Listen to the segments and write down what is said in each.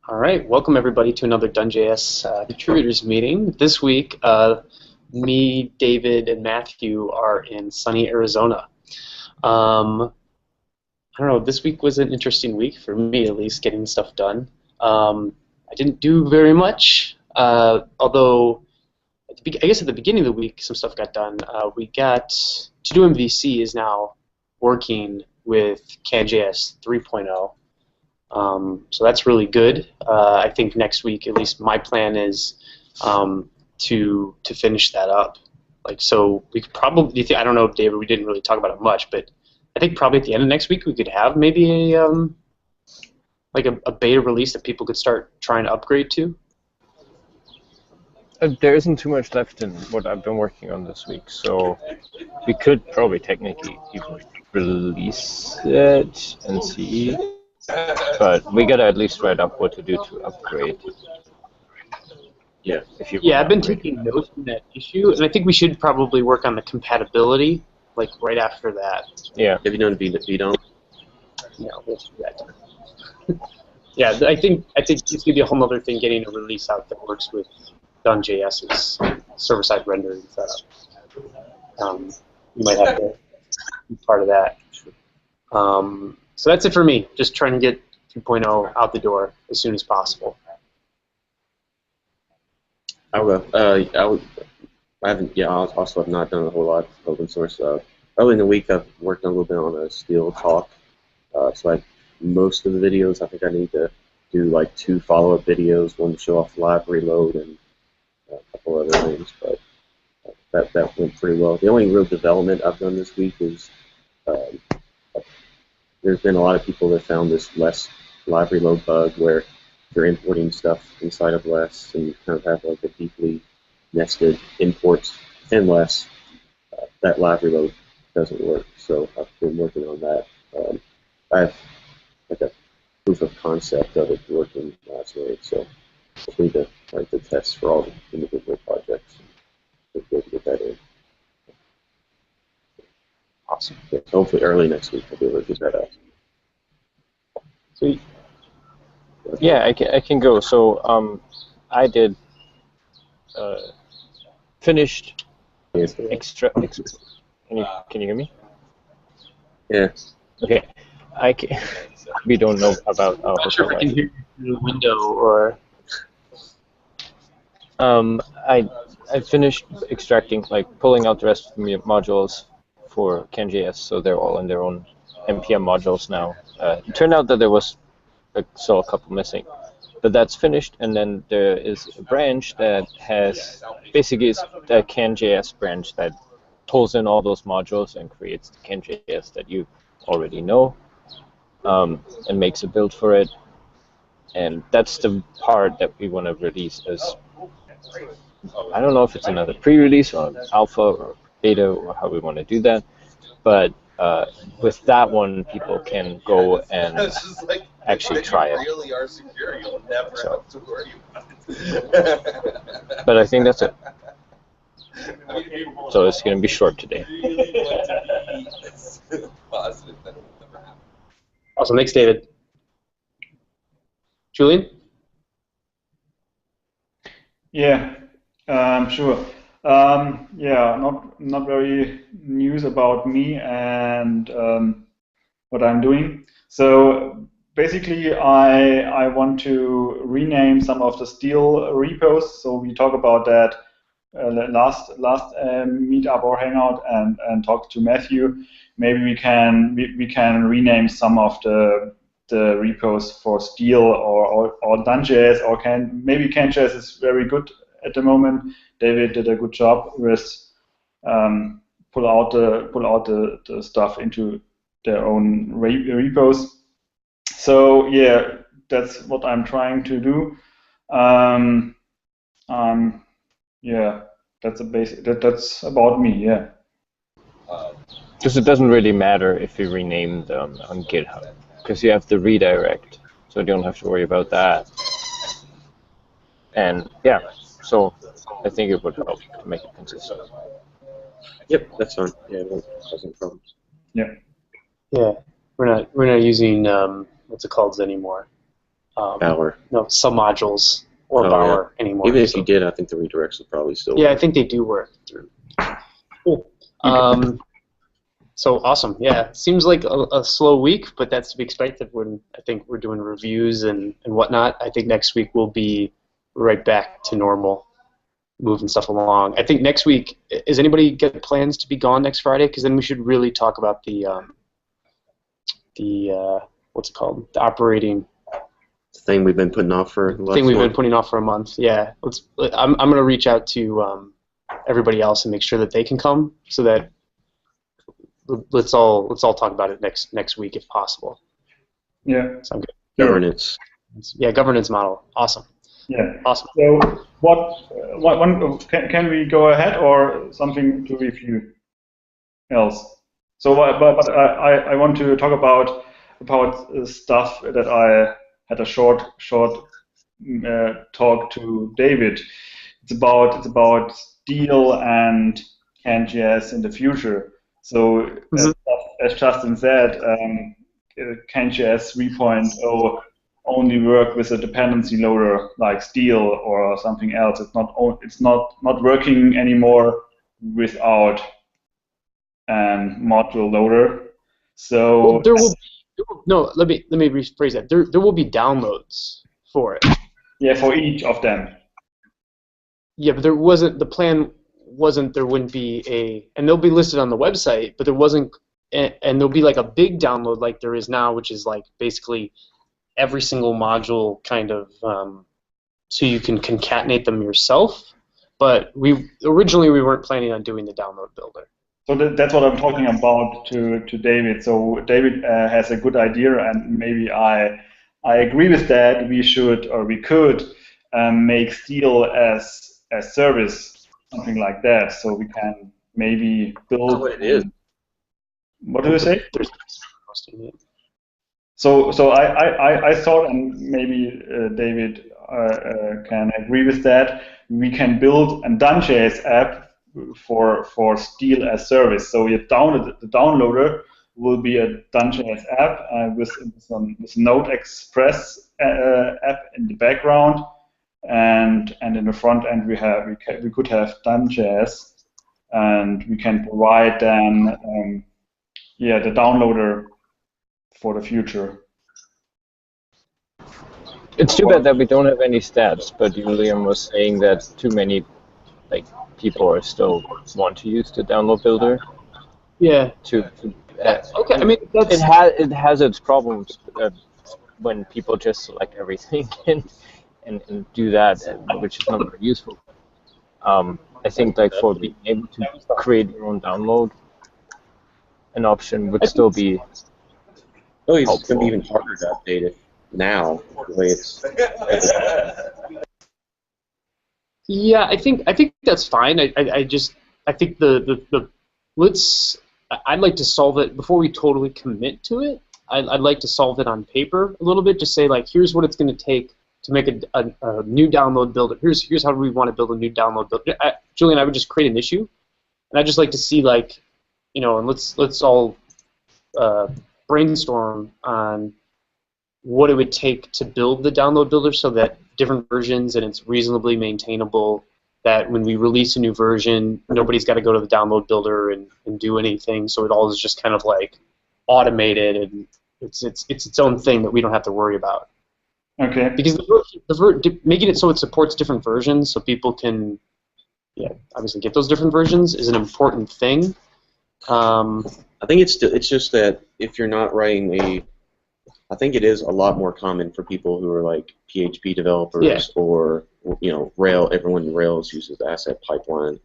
All right, welcome everybody to another DoneJS contributors meeting. This week, me, David, and Matthew are in sunny Arizona. I don't know, this week was an interesting week, for me at least, getting stuff done. I didn't do very much, although I guess at the beginning of the week some stuff got done. We got To Do MVC is now working with CanJS 3.0. So that's really good. I think next week, at least my plan is to finish that up. So we could probably, I don't know, David, we didn't really talk about it much, but I think probably at the end of next week we could have maybe a beta release that people could start trying to upgrade to. There isn't too much left in what I've been working on this week, so we could probably technically even release it and see. But we gotta at least write up what to do to upgrade. Yeah. I've been taking notes on that issue, and I think we should probably work on the compatibility, right after that. Yeah. Have you done VDOM? Yeah, we'll do that. Yeah, I think it's gonna be a whole other thing getting a release out that works with DoneJS's server-side rendering setup. You might have to be part of that. So that's it for me. Just trying to get 2.0 out the door as soon as possible. I haven't. Yeah, I also have not done a whole lot of open source. Early in the week, I've worked on a little bit on a Steel talk. So most of the videos, I think I need to do like 2 follow-up videos, one to show off live reload and a couple other things. But that went pretty well. The only real development I've done this week is there's been a lot of people that found this less live reload bug where you're importing stuff inside of less and you kind of have like a deeply nested imports in less. That live reload doesn't work, so I've been working on that. I have like a proof of concept of it working last night, so I need to write the tests for all the individual projects to be able to get that in. Awesome. Yeah, hopefully early next week I'll be able to get that out. Sweet. Yeah, I can go. So I did finished extra. Can you hear me? Yeah. Okay. We don't know about. I'm not sure if I can hear you through the window or. I finished extracting, pulling out the rest of the modules for CanJS, so they're all in their own npm modules now. It turned out that there was still a couple missing, but that's finished. And then there is a branch that has basically it's a CanJS branch that pulls in all those modules and creates the CanJS that you already know, and makes a build for it. And that's the part that we want to release as, I don't know if it's another pre-release or alpha or beta or how we want to do that, but with that one, people can go and actually try it. So, but I think that's it. So it's going to be short today. Awesome, thanks, David. Julian? Yeah, sure. Yeah, not very news about me and what I'm doing. So basically, I want to rename some of the Steel repos. So we talk about that last meetup or hangout and talk to Matthew. Maybe we can rename some of the repos for Steel or DoneJS, or maybe CanJS is very good at the moment. David did a good job with pull out the stuff into their own repos. So yeah, that's what I'm trying to do. Yeah, that's a basic. That's about me. Yeah. Because it doesn't really matter if you rename them on GitHub, because you have the redirect, so you don't have to worry about that. And yeah, so I think it would help to make it consistent. Yep, that's fine. Yeah, no problems. Yeah. Yeah, we're not using what's it called anymore. Bower. no submodules or Oh, Bower anymore. Even if so. you did, I think the redirects would probably still Yeah, I work. think they do work through. Cool. So awesome. Yeah, seems like a slow week, but that's to be expected when I think we're doing reviews and whatnot. I think next week we'll be right back to normal, moving stuff along. I think next week, is anybody got plans to be gone next Friday? Because then we should really talk about the what's it called? The operating Thing we've been putting off for the last thing we've been month. putting off for a month. Yeah, I'm gonna reach out to everybody else and make sure that they can come, so that let's all talk about it next week if possible. Yeah. Sound good? Governance. Yeah, governance model. Awesome. Yeah. Awesome. So can we go ahead or something to review else? So, but I want to talk about stuff that I had a short talk to David. It's about Steel and CanJS in the future. So, as Justin said, CanJS 3.0 only work with a dependency loader like Steel or something else. It's not working anymore without module loader. So well, let me rephrase that. There will be downloads for it. Yeah, for each of them. Yeah, but the plan wasn't there wouldn't be and they'll be listed on the website, but there wasn't, and there'll be like a big download like there is now, which is like basically every single module kind of, so you can concatenate them yourself. But originally we weren't planning on doing the download builder. So that's what I'm talking about to David. So David has a good idea, and maybe I agree with that. We could make Steel as service, something like that. So we can maybe build. That's what it is. What do you say? Hosting it. So I thought, and maybe David can agree with that, we can build a DoneJS app for Steel as service. So the downloader will be a DoneJS app with Node Express app in the background, and in the front end we could have DoneJS, and we can provide then the downloader for the future. It's too bad that we don't have any stats, but Julian was saying that too many people are still want to use the download builder. Yeah. Okay. I mean, it has its problems when people just select everything and do that, which is not very useful. I think for being able to create your own download, an option would still be. Oh, it's going to be even harder to update it now, the way it's. Yeah, I think that's fine. I think I'd like to solve it before we totally commit to it. I'd like to solve it on paper a little bit. Just say here's what it's going to take to make a new download builder. Here's how we want to build a new download builder. Julian, I would just create an issue, and I'd just like to see and let's all brainstorm on what it would take to build the download builder so that different versions and it's reasonably maintainable, that when we release a new version, nobody's got to go to the download builder and do anything, so it all is just kind of automated and it's its own thing that we don't have to worry about. Okay. Because making it so it supports different versions so people can obviously get those different versions is an important thing. I think it's just that if you're not writing I think it is a lot more common for people who are PHP developers or Rail. Everyone in Rails uses asset pipeline.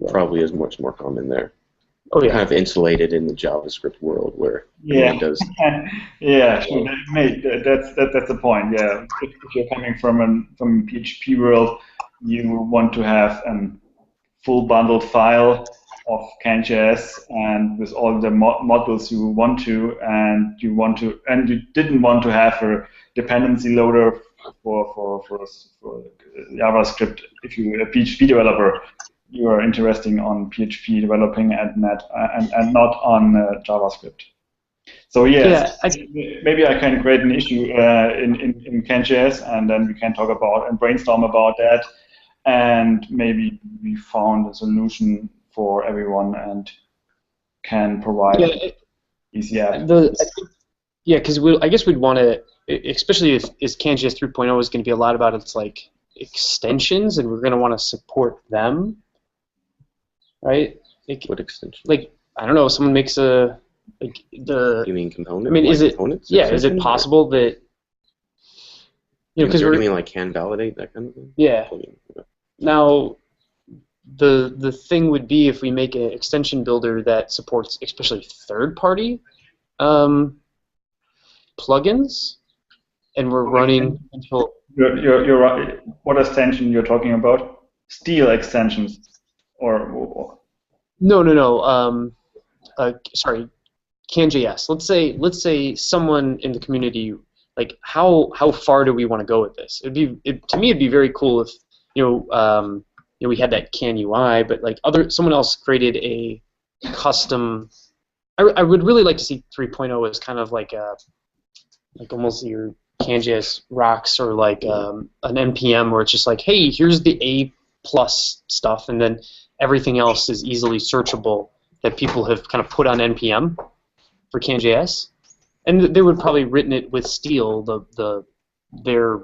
Probably is much more common there. Oh yeah. Kind of insulated in the JavaScript world where everyone does. Yeah, sure. That's the point. Yeah, if you're coming from a PHP world, you want to have a full bundled file of CanJS and with all the modules you want to, and you didn't want to have a dependency loader for JavaScript. If you're a PHP developer, you are interested on PHP developing and not on JavaScript. So yes, Yeah, maybe I can create an issue in CanJS, and then we can talk about and brainstorm about that, and maybe we found a solution for everyone and can provide yeah, easy app. yeah, because I guess we'd want to, especially if CanJS 3.0 is going to be a lot about its like extensions, and we're going to want to support them, right? What extension? Like I don't know, someone makes a like the. You mean component? I mean, like is it? components Yeah, is it extension? possible that because you we're mean like can validate that kind of thing? yeah. Now the thing would be if we make an extension builder that supports especially third-party plugins, and we're running until. You're right. What extension you're talking about? Steel extensions, or No. Sorry, CanJS. Let's say someone in the community, like how far do we want to go with this? To me it'd be very cool if we had that Can UI, but like someone else created a custom. I would really like to see 3.0 as kind of like almost your CanJS rocks or like an NPM where it's just like, hey, here's the A+ stuff, and then everything else is easily searchable that people have kind of put on NPM for CanJS, and they would probably written it with Steel, their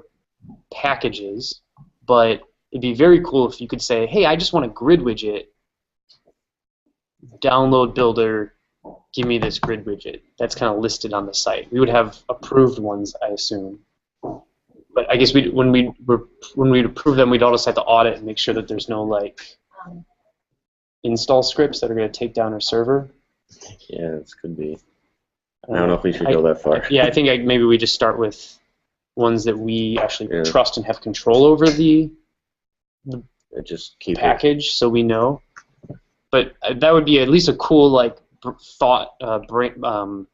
packages, but it'd be very cool if you could say, hey, I just want a grid widget, download builder, give me this grid widget. That's kind of listed on the site. We would have approved ones, I assume. But I guess when we'd approve them, we'd also have to audit and make sure that there's no like install scripts that are going to take down our server. Yeah, this could be. I don't know if we should go that far. Yeah, I think maybe we just start with ones that we actually trust and have control over the just keep package, so we know. But that would be at least a cool like thought, I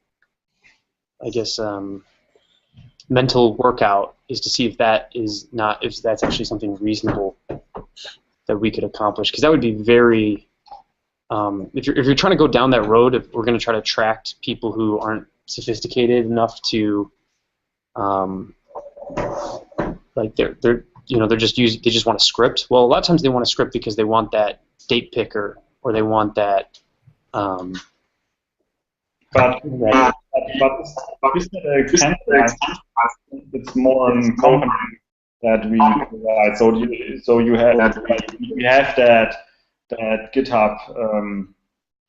guess, mental workout is to see if that's actually something reasonable that we could accomplish. Because that would be very. If you're trying to go down that road, if we're going to try to attract people who aren't sophisticated enough to, like they just want a script. Well, a lot of times they want a script because they want that date picker or they want that. But isn't it a template? It's more a component that we provide. So you have that GitHub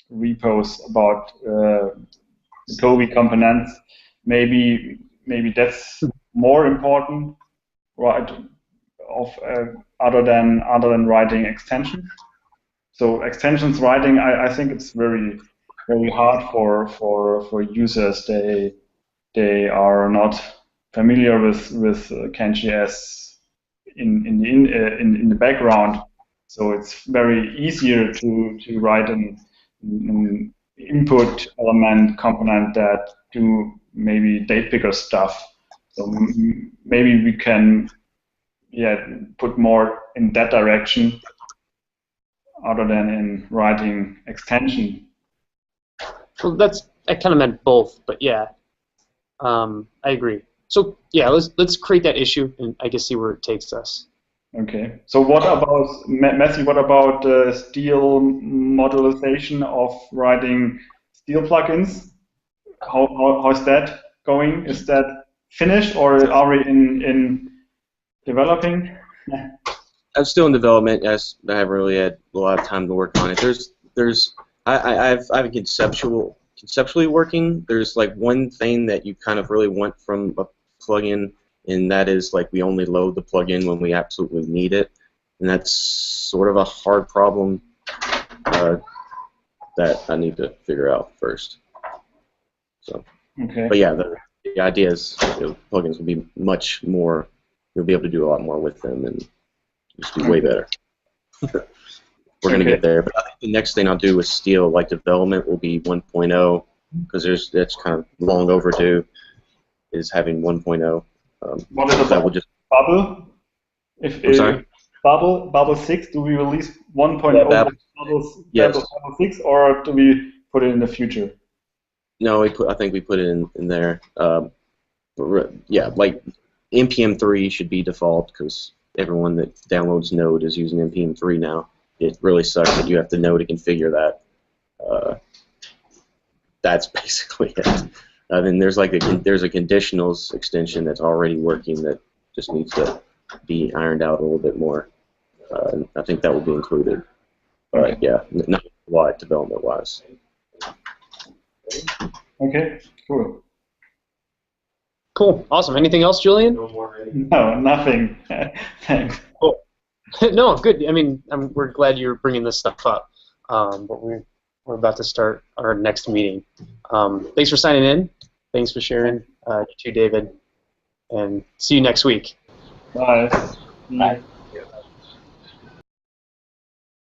repos about the Toby components. Maybe that's more important, right? Other than writing extensions. So extensions writing, I think it's very hard for users. They are not familiar with CanJS in the background. So it's very easier to write an input element component that do maybe date picker stuff. So maybe we can put more in that direction other than in writing extension. Well, I kind of meant both, but yeah, I agree. So yeah, let's create that issue and I guess see where it takes us. Okay. So what about Matthew? What about Steel modularization of writing Steel plugins? How's that going? Is that finished or are we in developing? I'm still in development. Yes, I haven't really had a lot of time to work on it. I've conceptually working. There's like one thing that you kind of really want from a plugin, and that is like we only load the plugin when we absolutely need it, and that's sort of a hard problem that I need to figure out first. So, okay. But yeah, the idea is plugins will be much more. You'll be able to do a lot more with them and just do way better. We're going to get there, but I think the next thing I'll do with Steel, like development, will be 1.0, because that's kind of long overdue, is having 1.0. What is that will just Bubble? I'm sorry? Bubble 6, do we release 1.0 Bubble 6, or do we put it in the future? No, I think we put it in there. Yeah, like npm3 should be default because everyone that downloads Node is using npm3 now. It really sucks that you have to know to configure that. That's basically it. Then there's like there's a conditionals extension that's already working that just needs to be ironed out a little bit more. And I think that will be included. But yeah, not a lot development-wise. Okay, cool. Cool. Awesome. Anything else, Julian? No, nothing. Thanks. Cool. No, good. I mean, we're glad you're bringing this stuff up. But we're about to start our next meeting. Thanks for signing in. Thanks for sharing. You too, David. And see you next week. Bye. Bye.